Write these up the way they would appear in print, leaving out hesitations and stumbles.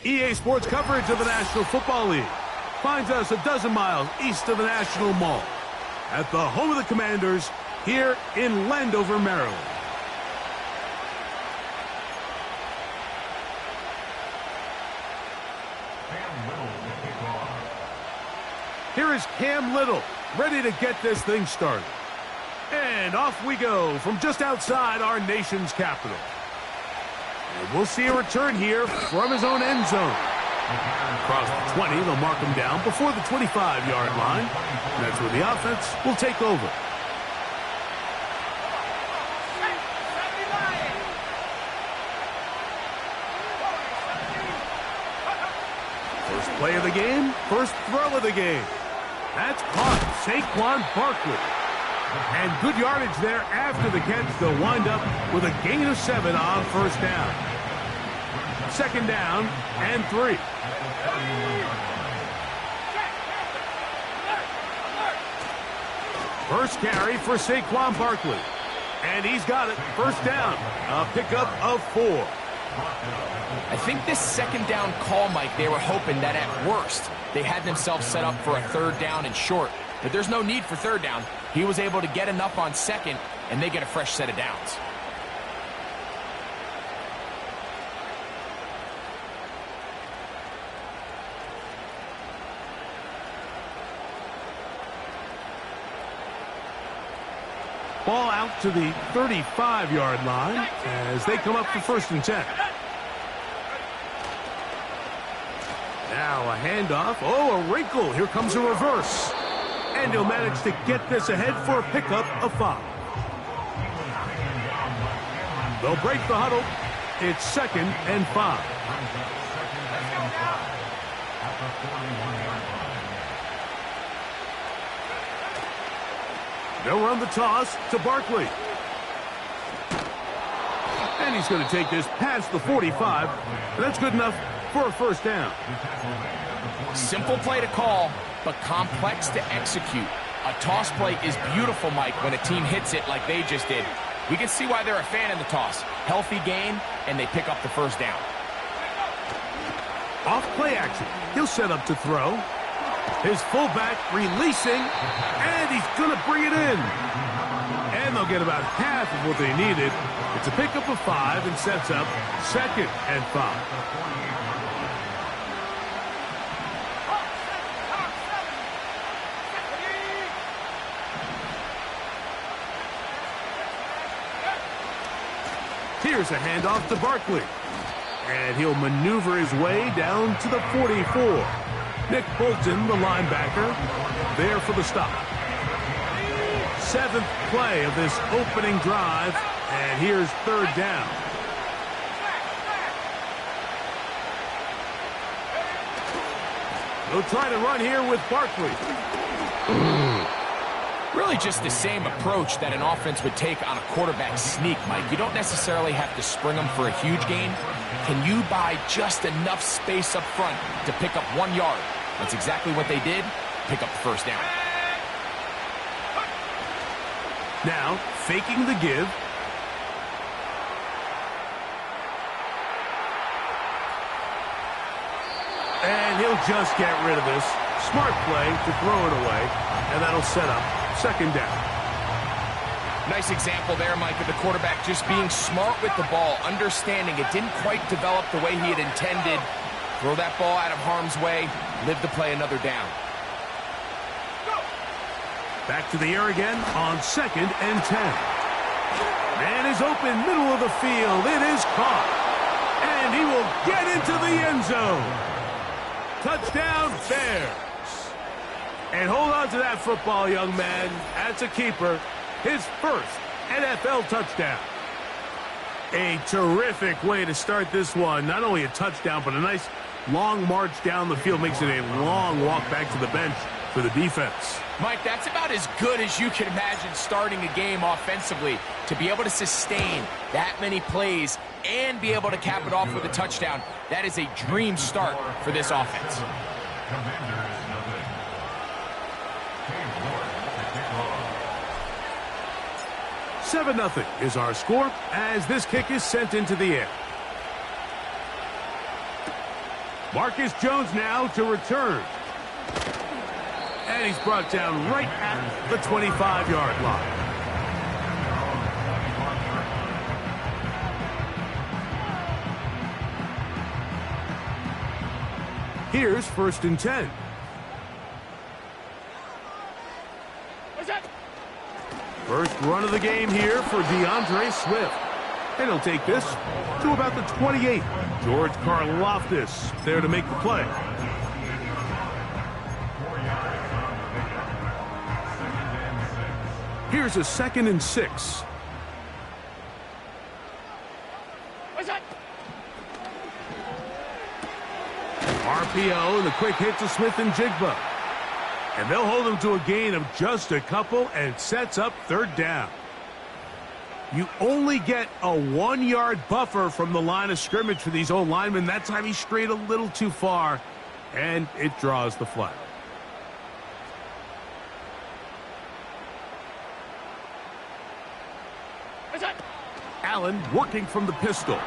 EA Sports coverage of the National Football League finds us a dozen miles east of the National Mall at the home of the Commanders here in Landover, Maryland. Here is Cam Little, ready to get this thing started. And off we go from just outside our nation's capital. And we'll see a return here from his own end zone. Across the 20, they'll mark him down before the 25-yard line. And that's where the offense will take over. First play of the game, first throw of the game. That's caught. Saquon Barkley. And good yardage there after the catch. They'll wind up with a gain of 7 on first down. Second down and 3. First carry for Saquon Barkley. And he's got it. First down. A pickup of 4. I think this second down call, Mike, they were hoping that at worst they had themselves set up for a third down and short. But there's no need for third down. He was able to get enough on second, and they get a fresh set of downs. Ball out to the 35-yard line as they come up for first and 10. Now a handoff. Oh, a wrinkle. Here comes a reverse. And he'll manage to get this ahead for a pickup of 5. They'll break the huddle. It's second and 5. They'll run the toss to Barkley. And he's going to take this past the 45. And that's good enough for a first down. Simple play to call, but complex to execute. A toss play is beautiful, Mike, when a team hits it like they just did. We can see why they're a fan of the toss. Healthy gain, and they pick up the first down. Off play action. He'll set up to throw. His fullback releasing, and he's going to bring it in. And they'll get about half of what they needed. It's a pickup of 5 and sets up second and 5. Here's a handoff to Barkley. And he'll maneuver his way down to the 44. Nick Bolton, the linebacker, there for the stop. 7th play of this opening drive, and here's third down. They'll try to run here with Barkley. Really just the same approach that an offense would take on a quarterback sneak, Mike. You don't necessarily have to spring them for a huge gain. Can you buy just enough space up front to pick up 1 yard? That's exactly what they did. Pick up the first down. Now, faking the give. And he'll just get rid of this. Smart play to throw it away. And that'll set up second down. Nice example there, Mike, of the quarterback just being smart with the ball, understanding it didn't quite develop the way he had intended. Throw that ball out of harm's way, live to play another down. Back to the air again on second and 10. Man is open, middle of the field. It is caught. And he will get into the end zone. Touchdown, Bears. And hold on to that football, young man. That's a keeper. His first NFL touchdown. A terrific way to start this one. Not only a touchdown, but a nice long march down the field. Makes it a long walk back to the bench for the defense. Mike, that's about as good as you can imagine starting a game offensively. To be able to sustain that many plays and be able to cap it off with a touchdown, that is a dream start for this offense. 7-0 is our score as this kick is sent into the air. Marcus Jones now to return. And he's brought down right at the 25-yard line. Here's 1st and 10. First run of the game here for DeAndre Swift. And he'll take this to about the 28. George Karlaftis there to make the play. Here's a 2nd and 6. RPO and the quick hit to Smith and Jigba. And they'll hold him to a gain of just a couple and sets up 3rd down. You only get a 1-yard buffer from the line of scrimmage for these old linemen. That time he strayed a little too far, and it draws the flag. Allen working from the pistol.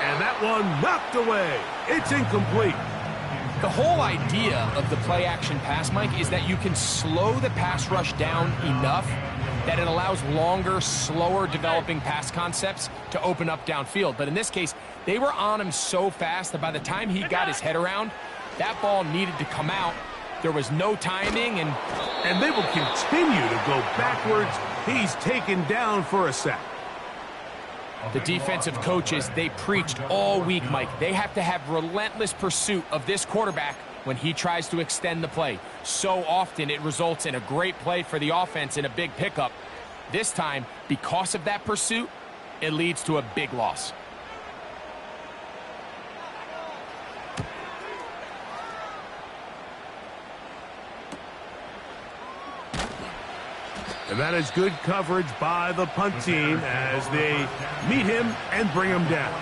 And that one knocked away. It's incomplete. The whole idea of the play-action pass, Mike, is that you can slow the pass rush down enough that it allows longer, slower developing pass concepts to open up downfield. But in this case, they were on him so fast that by the time he got his head around, that ball needed to come out. There was no timing, and they will continue to go backwards. He's taken down for a sack. The defensive coaches, they preached all week, Mike. They have to have relentless pursuit of this quarterback when he tries to extend the play. So often it results in a great play for the offense and a big pickup. This time, because of that pursuit, it leads to a big loss. And that is good coverage by the punt team as they meet him and bring him down.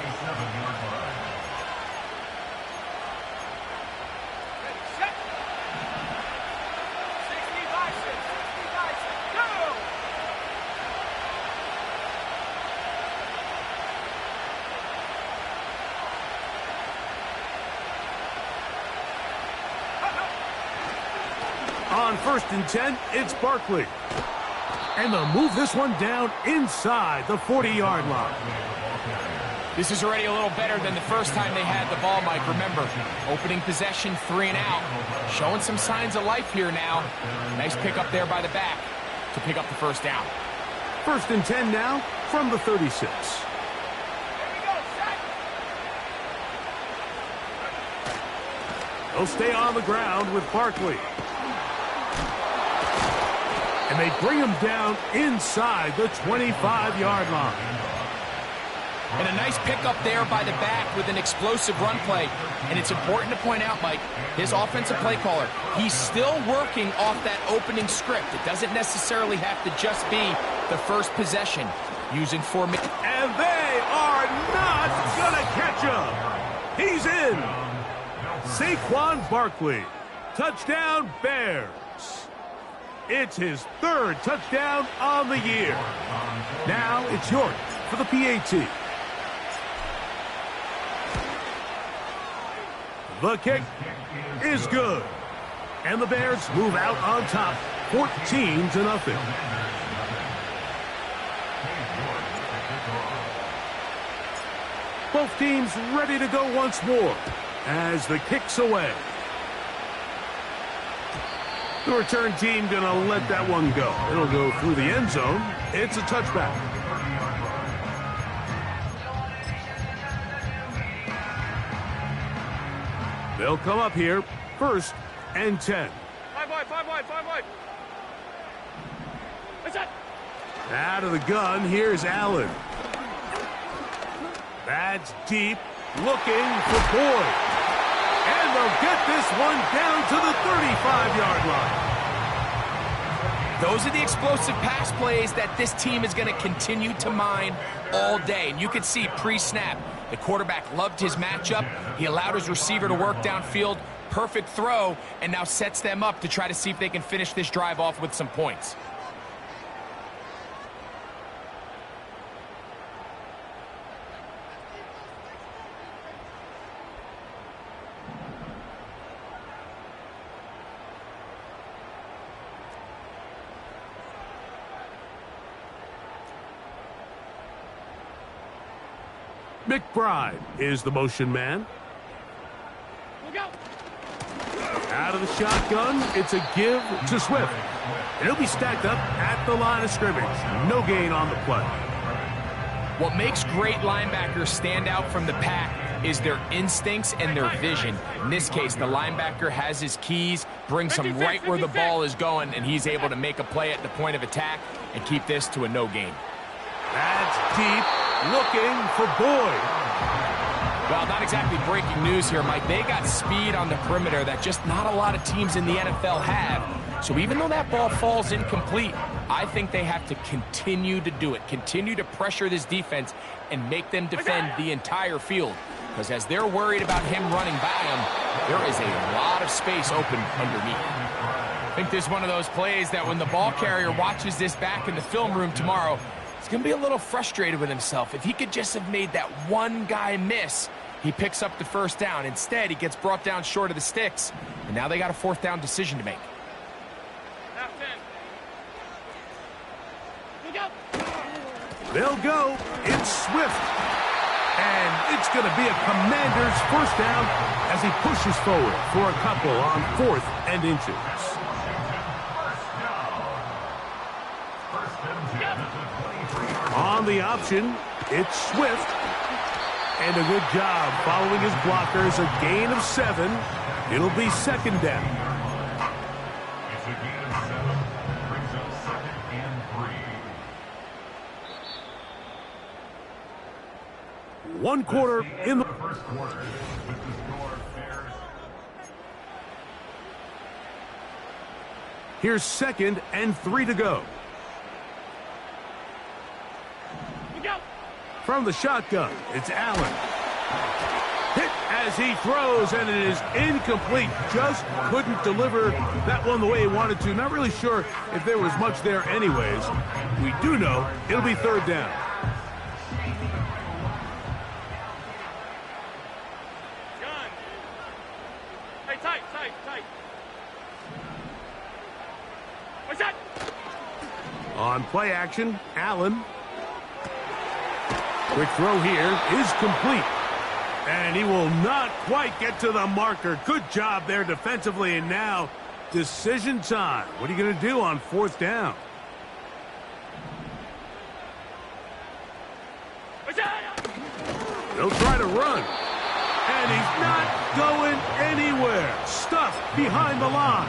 On 1st and 10, it's Barkley. And they'll move this one down inside the 40-yard line. This is already a little better than the first time they had the ball, Mike. Remember, opening possession, 3 and out. Showing some signs of life here now. Nice pickup there by the back to pick up the 1st down. 1st and 10 now from the 36. They'll stay on the ground with Barkley. And they bring him down inside the 25-yard line. And a nice pickup there by the back with an explosive run play. And it's important to point out, Mike, his offensive play caller, he's still working off that opening script. It doesn't necessarily have to just be the first possession. Using formation. And they are not going to catch him. He's in. Saquon Barkley. Touchdown, Bears. It's his 3rd touchdown on the year. Now it's York for the PAT. The kick is good. And the Bears move out on top, 14-0. Both teams ready to go once more as the kick's away. The return team going to let that one go. It'll go through the end zone. It's a touchback. They'll come up here, 1st and 10. 5 wide. What's that? Out of the gun, here's Allen. That's deep, looking for Boyd. And they'll get this one down to the 35-yard line. Those are the explosive pass plays that this team is going to continue to mine all day. And you can see pre-snap, the quarterback loved his matchup. He allowed his receiver to work downfield. Perfect throw, and now sets them up to try to see if they can finish this drive off with some points. McBride is the motion man. Out of the shotgun, it's a give to Swift. And he'll be stacked up at the line of scrimmage. No gain on the play. What makes great linebackers stand out from the pack is their instincts and their vision. In this case, the linebacker has his keys, brings him right where the ball is going, and he's able to make a play at the point of attack and keep this to a no gain. That's deep, looking for Boyd. Well, not exactly breaking news here, Mike. They got speed on the perimeter that just not a lot of teams in the NFL have. So even though that ball falls incomplete, I think they have to continue to do it, continue to pressure this defense and make them defend the entire field. Because as they're worried about him running by them, there is a lot of space open underneath. I think this is one of those plays that when the ball carrier watches this back in the film room tomorrow, he's going to be a little frustrated with himself. If he could just have made that one guy miss, he picks up the first down. Instead, he gets brought down short of the sticks, and now they got a fourth down decision to make. They'll go. It's Swift. And it's going to be a Commander's first down as he pushes forward for a couple on 4th and inches. On the option, it's Swift. And a good job following his blockers. A gain of 7. It'll be 2nd down. It's a gain of 7. Brings up 2nd and 3. 1 quarter in the first quarter. With the score Bears. Here's 2nd and 3 to go. From the shotgun, it's Allen. Hit as he throws, and it is incomplete. Just couldn't deliver that one the way he wanted to. Not really sure if there was much there anyways. We do know it'll be 3rd down. Gun. Hey, tight. What's that? On play action, Allen. Quick throw here is complete. And he will not quite get to the marker. Good job there defensively. And now decision time. What are you going to do on 4th down? They'll try to run. And he's not going anywhere. Stuffed behind the line.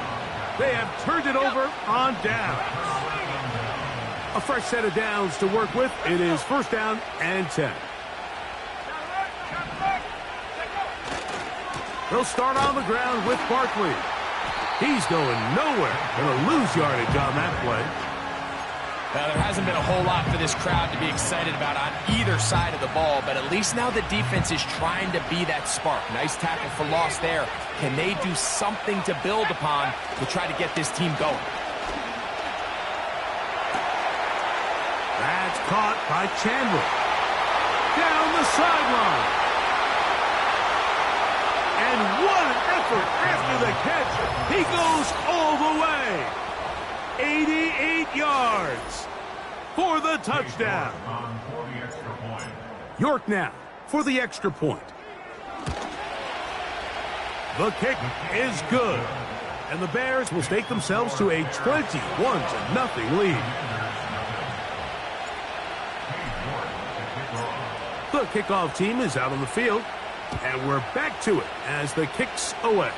They have turned it over on downs. A fresh set of downs to work with. It is 1st down and 10. They'll start on the ground with Barkley. He's going nowhere. Going to lose yardage on that play. Now, there hasn't been a whole lot for this crowd to be excited about on either side of the ball, but at least now the defense is trying to be that spark. Nice tackle for loss there. Can they do something to build upon to try to get this team going? That's caught by Chandler. Down the sideline. And what an effort after the catch. He goes all the way. 88 yards for the touchdown. York now for the extra point. The kick is good. And the Bears will stake themselves to a 21-0 lead. The kickoff team is out on the field, and we're back to it as the kick's away.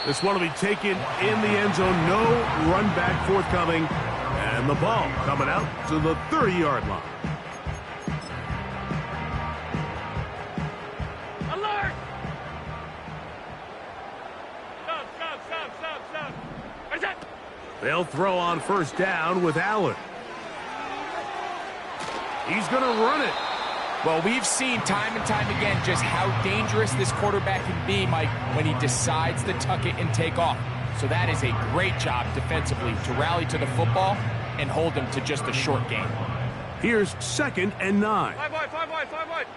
This one will be taken in the end zone. No run back forthcoming, and the ball coming out to the 30-yard line. Alert! Stop. What's that? They'll throw on 1st down with Allen. He's going to run it. Well, we've seen time and time again just how dangerous this quarterback can be, Mike, when he decides to tuck it and take off. So that is a great job defensively to rally to the football and hold him to just a short gain. Here's 2nd and 9. 5 wide.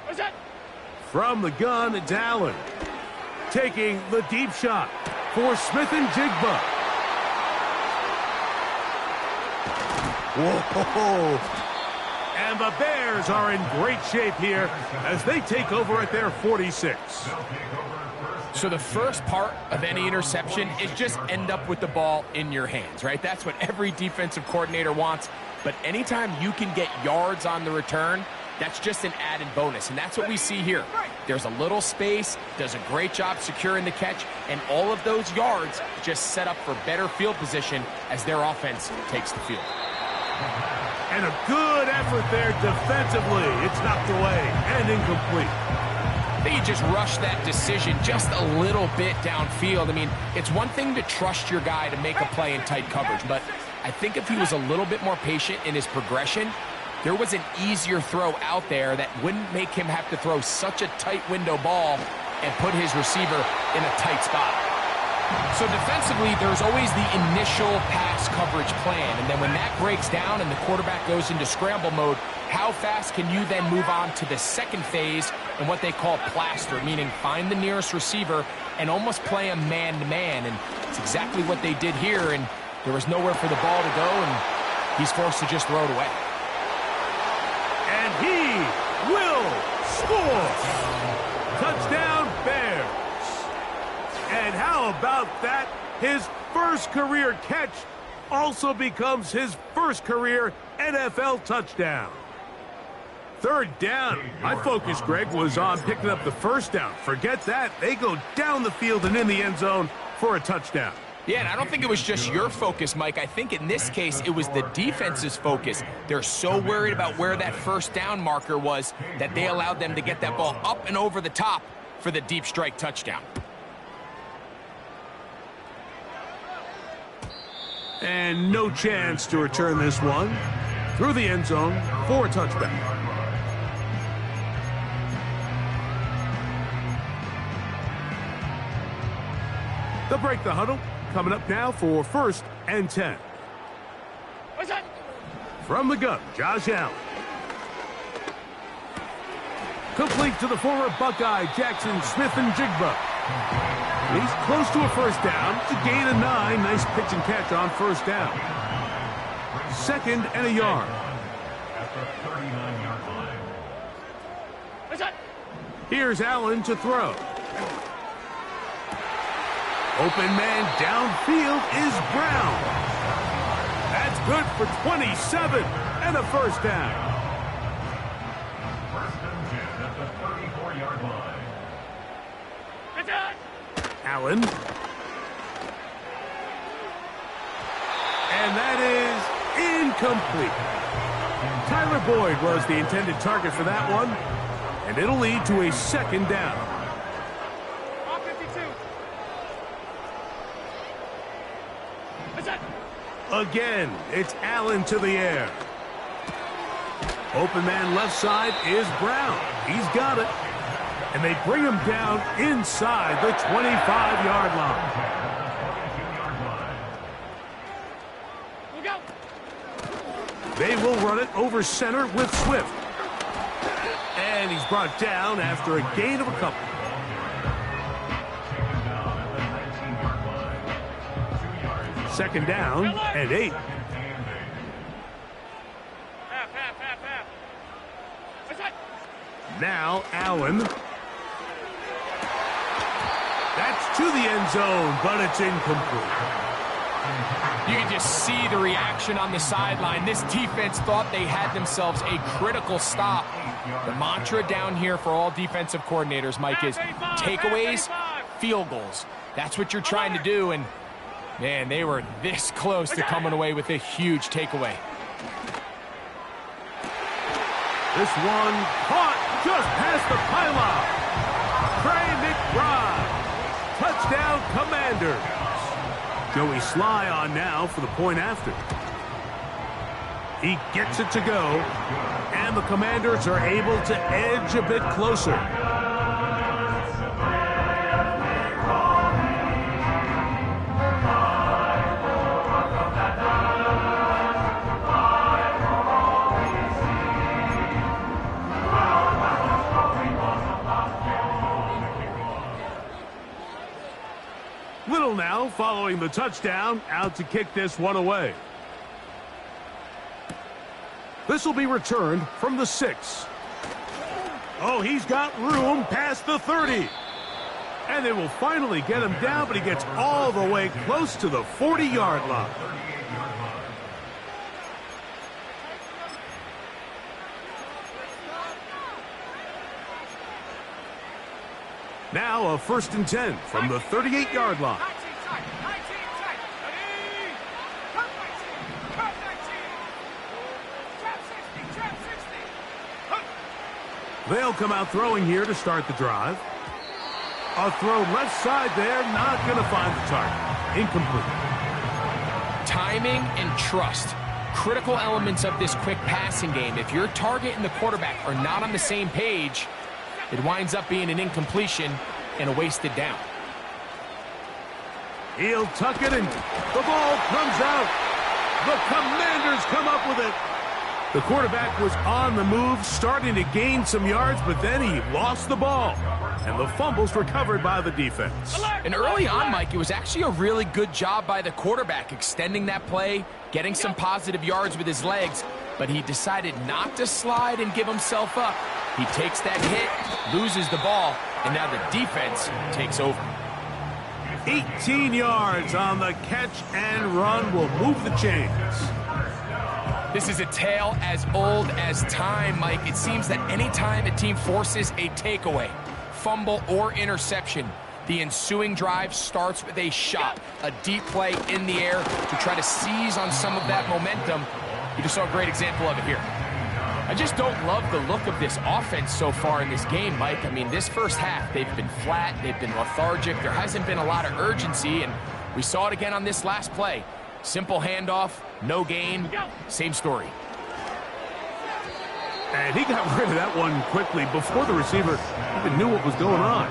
What's that? From the gun, it's Allen. Taking the deep shot for Smith and Jigba. Whoa. And the Bears are in great shape here as they take over at their 46. So the first part of any interception is just end up with the ball in your hands, right? That's what every defensive coordinator wants. But anytime you can get yards on the return, that's just an added bonus, and that's what we see here. There's a little space, does a great job securing the catch, and all of those yards just set up for better field position as their offense takes the field. And a good effort there defensively. It's knocked away and incomplete. They just rushed that decision just a little bit downfield. I mean, it's one thing to trust your guy to make a play in tight coverage, but I think if he was a little bit more patient in his progression, there was an easier throw out there that wouldn't make him have to throw such a tight window ball and put his receiver in a tight spot. So defensively, there's always the initial pass coverage plan, and then when that breaks down and the quarterback goes into scramble mode, how fast can you then move on to the second phase and what they call plaster, meaning find the nearest receiver and almost play a man-to-man, and it's exactly what they did here, and there was nowhere for the ball to go, and he's forced to just throw it away. And he will score! Touchdown, Bears! And how about that? His first career catch also becomes his first career NFL touchdown. Third down. My focus, Greg, was on picking up the first down. Forget that. They go down the field and in the end zone for a touchdown. Yeah, and I don't think it was just your focus, Mike. I think in this case, it was the defense's focus. They're so worried about where that first down marker was that they allowed them to get that ball up and over the top for the deep strike touchdown. And no chance to return this one through the end zone for a touchback. They'll break the huddle. Coming up now for 1st and 10. What's that? From the gun, Josh Allen. Complete to the former Buckeye, Jackson Smith-Njigba. He's close to a first down. It's a gain of 9. Nice pitch and catch on first down. 2nd and a yard. At the 39-yard line. What's that? Here's Allen to throw. Open man downfield is Brown. That's good for 27 and a first down. 1st and 10 at the 34-yard line. What's that? Allen. And that is incomplete. Tyler Boyd was the intended target for that one, and it'll lead to a 2nd down. All 52. What's that? Again, it's Allen to the air. Open man left side is Brown. He's got it. And they bring him down inside the 25-yard line. Look out. They will run it over center with Swift. And he's brought down after a gain of a couple. Second down and 8. Half. What's that? Now Allen. That's to the end zone, but it's incomplete. You can just see the reaction on the sideline. This defense thought they had themselves a critical stop. The mantra down here for all defensive coordinators, Mike, is takeaways, field goals. That's what you're trying to do, and man, they were this close to coming away with a huge takeaway. This one caught just past the pylon. Trey McBride. Touchdown, Commanders. Joey Sly on now for the point after. He gets it to go, and the Commanders are able to edge a bit closer. Little now following the touchdown, out to kick this one away. The This will be returned from the 6. Oh, he's got room past the 30. And they will finally get him down, but he gets all the way close to the 40-yard line. Now a 1st and 10 from the 38-yard line. They'll come out throwing here to start the drive. A throw left side there, not going to find the target. Incomplete. Timing and trust. Critical elements of this quick passing game. If your target and the quarterback are not on the same page, it winds up being an incompletion and a wasted down. He'll tuck it, and the ball comes out. The Commanders come up with it. The quarterback was on the move, starting to gain some yards, but then he lost the ball. And the fumble's recovered by the defense. And early on, Mike, it was actually a really good job by the quarterback, extending that play, getting some positive yards with his legs, but he decided not to slide and give himself up. He takes that hit, loses the ball, and now the defense takes over. 18 yards on the catch and run will move the chains. This is a tale as old as time, Mike. It seems that anytime a team forces a takeaway, fumble, or interception, the ensuing drive starts with a shot, a deep play in the air to try to seize on some of that momentum. You just saw a great example of it here. I just don't love the look of this offense so far in this game, Mike. I mean, this first half, they've been flat, they've been lethargic, there hasn't been a lot of urgency, and we saw it again on this last play. Simple handoff, no gain, same story. And he got rid of that one quickly before the receiver even knew what was going on.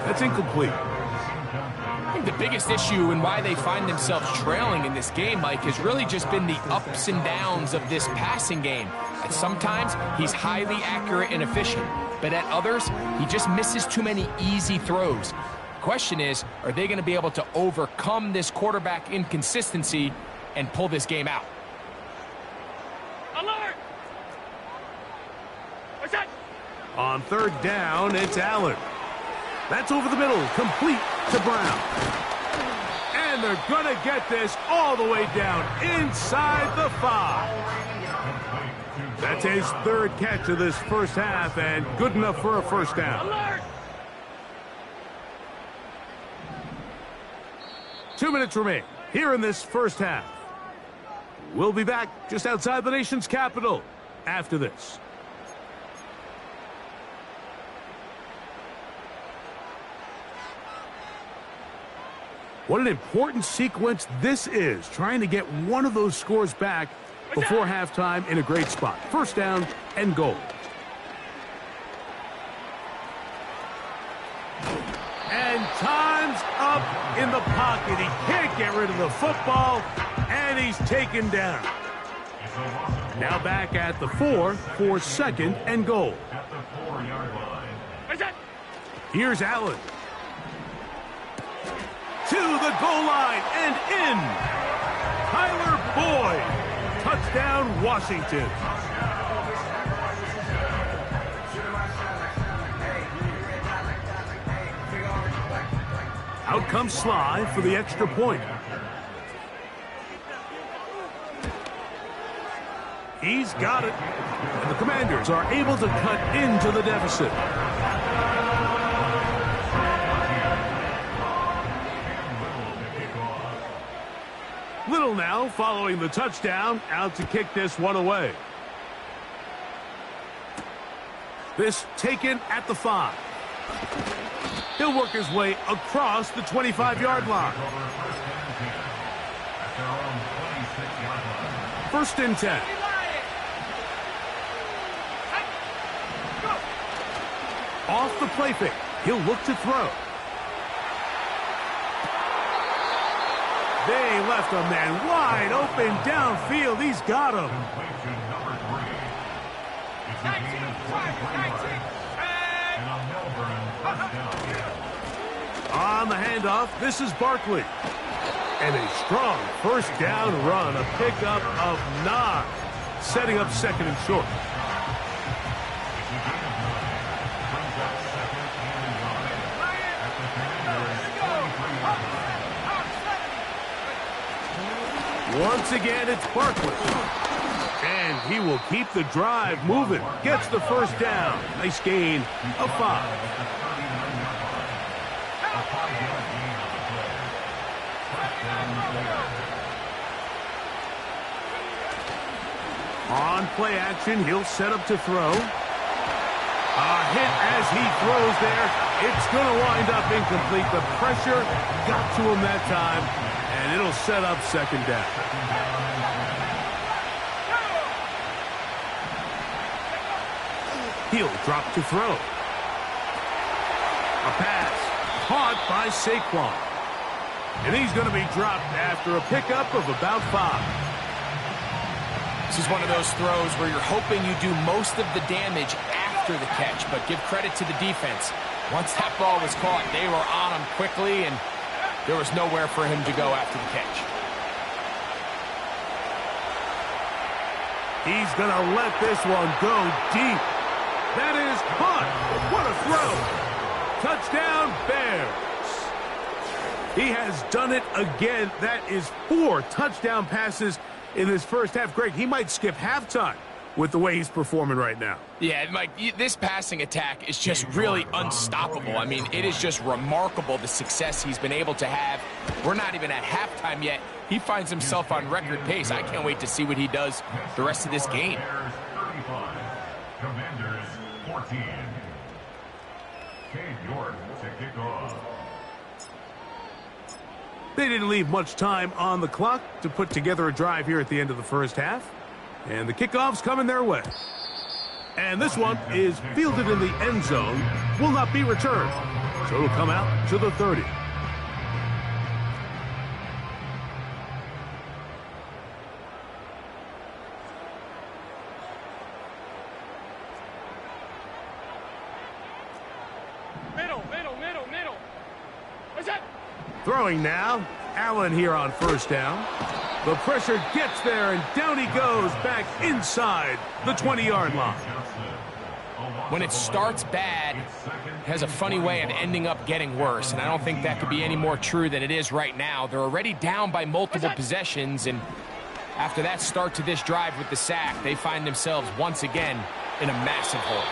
That's incomplete. I think the biggest issue and why they find themselves trailing in this game, Mike, has really just been the ups and downs of this passing game. And sometimes he's highly accurate and efficient, but at others, he just misses too many easy throws. Question is, are they going to be able to overcome this quarterback inconsistency and pull this game out? Alert! What's that? On 3rd down, it's Allen. That's over the middle, complete to Brown. And they're going to get this all the way down inside the 5. That's his 3rd catch of this first half, and good enough for a first down. Alert! 2 minutes remain here in this first half. We'll be back just outside the nation's capital after this. What an important sequence this is, trying to get one of those scores back before halftime in a great spot. First down and goal. And time's up in the pocket. He can't get rid of the football, and he's taken down. Now back at the 4 for 2nd and goal. At the 4-yard line. What's that? Here's Allen. To the goal line and in. Tyler Boyd. Touchdown, Washington. Out comes Sly for the extra point. He's got it. And the Commanders are able to cut into the deficit. Little now following the touchdown, out to kick this one away. This taken at the 5. He'll work his way across the 25-yard line. 1st and 10. Off the play fake. He'll look to throw. They left a man wide open downfield. He's got him. On the handoff, this is Barkley. And a strong first down run, a pickup of 9. setting up second and short. Once again, it's Barkley. And he will keep the drive moving. Gets the first down. Nice gain of 5. On play action, he'll set up to throw. A hit as he throws there. It's going to wind up incomplete. The pressure got to him that time, and it'll set up second down. He'll drop to throw. A pass caught by Saquon. And he's going to be dropped after a pickup of about 5. This is one of those throws where you're hoping you do most of the damage after the catch, but give credit to the defense. Once that ball was caught, they were on him quickly, and there was nowhere for him to go after the catch. He's going to let this one go deep. That is caught. What a throw. Touchdown, Bears. He has done it again. That is 4 touchdown passes in this first half. Greg, he might skip halftime with the way he's performing right now. Yeah, Mike, this passing attack is just really unstoppable. I mean, it is just remarkable the success he's been able to have. We're not even at halftime yet. He finds himself on record pace. I can't wait to see what he does the rest of this game. Commanders 14. Cade York to kick off. They didn't leave much time on the clock to put together a drive here at the end of the first half. And the kickoff's coming their way. And this one is fielded in the end zone. Will not be returned. So it'll come out to the 30. Middle. What's that? Throwing now. Allen here on first down. The pressure gets there, and down he goes back inside the 20-yard line. When it starts bad, it has a funny way of ending up getting worse, and I don't think that could be any more true than it is right now. They're already down by multiple possessions, and after that start to this drive with the sack, they find themselves once again in a massive hole.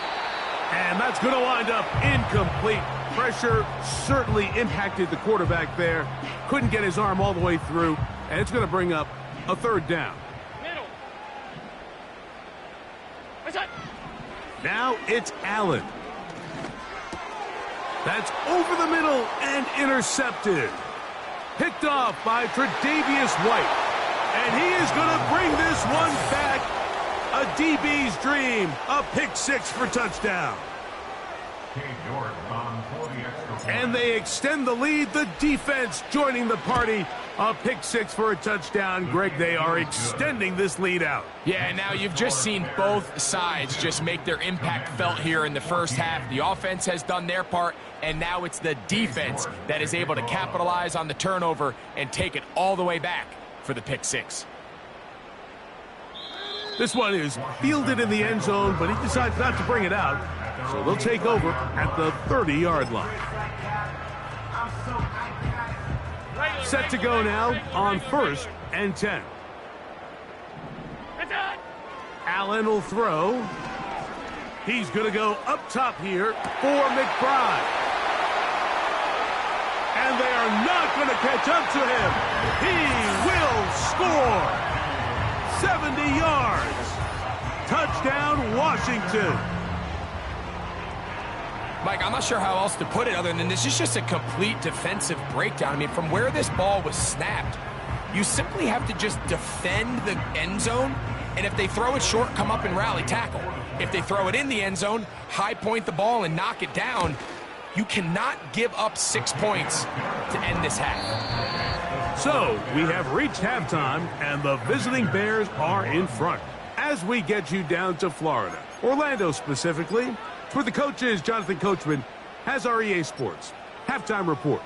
And that's going to wind up incomplete. Pressure certainly impacted the quarterback there. Couldn't get his arm all the way through, and it's going to bring up a third down. Middle. What's that? Now it's Allen. That's over the middle and intercepted. Picked off by Tre'Davious White. And he is going to bring this one back. A DB's dream. A pick 6 for touchdown. And they extend the lead. The defense joining the party. A pick 6 for a touchdown. Greg, they are extending this lead out. Yeah, now you've just seen both sides just make their impact felt here in the first half. The offense has done their part, and now it's the defense that is able to capitalize on the turnover and take it all the way back for the pick 6. This one is fielded in the end zone, but he decides not to bring it out. So they'll take over at the 30-yard line. Set to go now on 1st and 10. Allen will throw. He's going to go up top here for McBride. And they are not going to catch up to him. He will score. 70 yards. Touchdown, Washington. Mike, I'm not sure how else to put it other than this is just a complete defensive breakdown. I mean, from where this ball was snapped, you simply have to just defend the end zone, and if they throw it short, come up and rally tackle. If they throw it in the end zone, high point the ball and knock it down. You cannot give up 6 points to end this half. So, we have reached halftime, and the visiting Bears are in front. As we get you down to Florida, Orlando specifically, for the coaches, Jonathan Coachman has our EA Sports halftime report.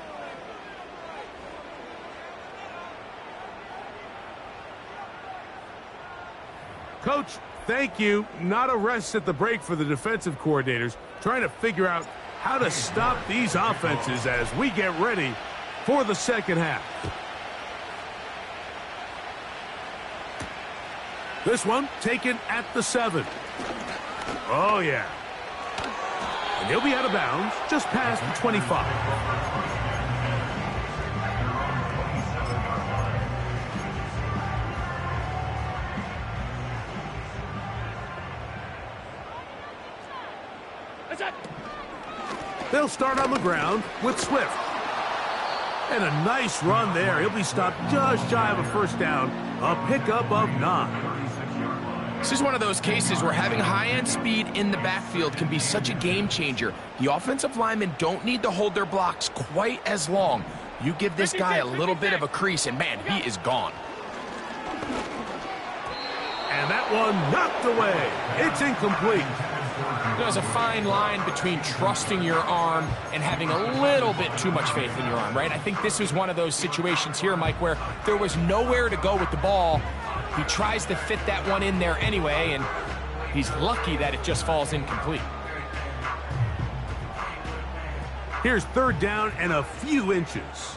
Coach, thank you. Not a rest at the break for the defensive coordinators, trying to figure out how to stop these offenses as we get ready for the second half. This one taken at the 7. Oh, yeah. And he'll be out of bounds just past the 25. They'll start on the ground with Swift. And a nice run there. He'll be stopped just shy of a first down. A pickup of 9. This is one of those cases where having high-end speed in the backfield can be such a game changer. The offensive linemen don't need to hold their blocks quite as long. You give this guy a little bit of a crease, and man, he is gone. And that one knocked away. It's incomplete. There's a fine line between trusting your arm and having a little bit too much faith in your arm, right? I think this was one of those situations here, Mike, where there was nowhere to go with the ball. He tries to fit that one in there anyway, and he's lucky that it just falls incomplete. Here's third down and a few inches.